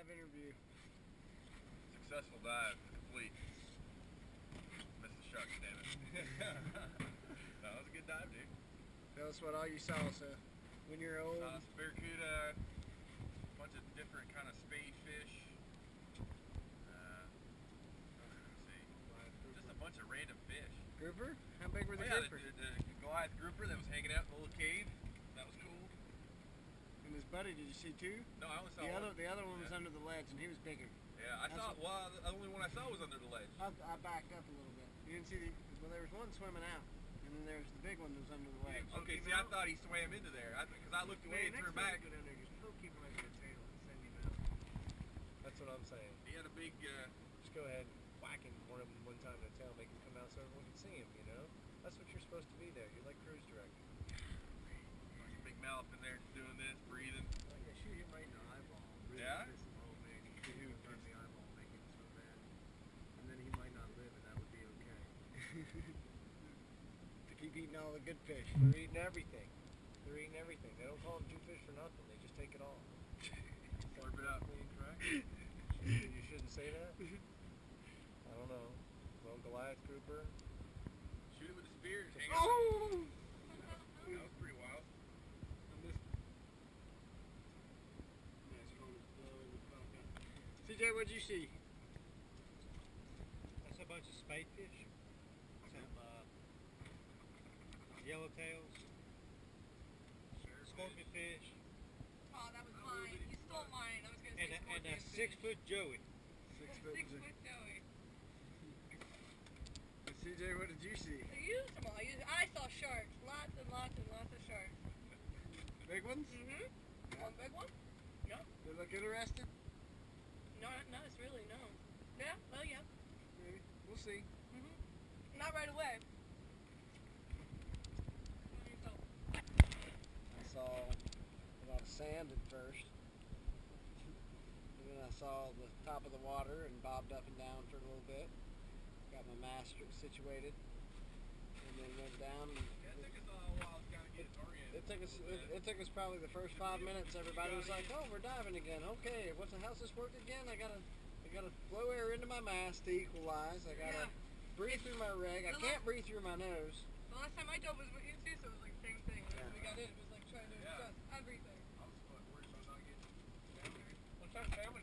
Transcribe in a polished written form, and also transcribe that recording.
dive interview. Successful dive, complete. Missed the sharks, damn it. That was a good dive, dude. Tell us what all you saw, so when you're old. Saw some barracuda, a bunch of different kind of spade fish. Just a bunch of random fish. Grouper? How big were the grouper? The Goliath grouper that was hanging out in the little cave. That was cool. And his buddy, did you see two? No, I only saw one. The other one was under the ledge, and he was bigger. Yeah, I saw. Well, the only one I saw was under the ledge. I backed up a little bit. You didn't see well, there was one swimming out, and then there was the big one that was under the ledge. Okay, see, I thought he swam into there because I looked away and turned back. Go down there, just keep him under the tail and send him out. That's what I'm saying. He had a big. Just go ahead and whack him one time in the tail, make him come out so everyone can see him. You know, that's what you're supposed to be there. You're like cruise director. Big mouth in there doing this, breathing. Like I shoot him right in the eyeball. Really Yeah. piss him off, man. You could hit him in the eyeball, make him so mad, and then he might not live, and that would be okay. To keep eating all the good fish. They're eating everything. They're eating everything. They don't call them Jewfish for nothing. They just take it all. Slurp it up. Correct? You shouldn't say that. I don't know. Well, Goliath grouper. Shoot it with a spear. Oh! That was pretty wild. CJ, what'd you see? That's a bunch of spade fish, some yellowtails, scorpion fish, Oh, that was mine. You stole mine. I was going to say and a scorpion 6-foot joey. 6 foot. 6 foot Joey. CJ, what did you see? I used them all. I saw sharks. Lots and lots and lots of sharks. Big ones? Mm-hmm. One big one? No. They look interested? No, not as really, no. Yeah, well, yeah. Maybe. We'll see. Mm-hmm. Not right away. I saw a lot of sand at first. And then I saw the top of the water and bobbed up and down for a little bit. Got my mask situated. And then went down. And Yeah, it took us a while to kind of get oriented. it took us probably the first 5 minutes. Everybody was like, "Oh, we're diving again. Okay, how's this work again? I gotta blow air into my mask to equalize. I gotta breathe through my reg. I can't breathe through my nose." The last time I dove was with you too, so it was like the same thing. When we got in, it was like trying to adjust everything. I was worried about not getting down there. Well, family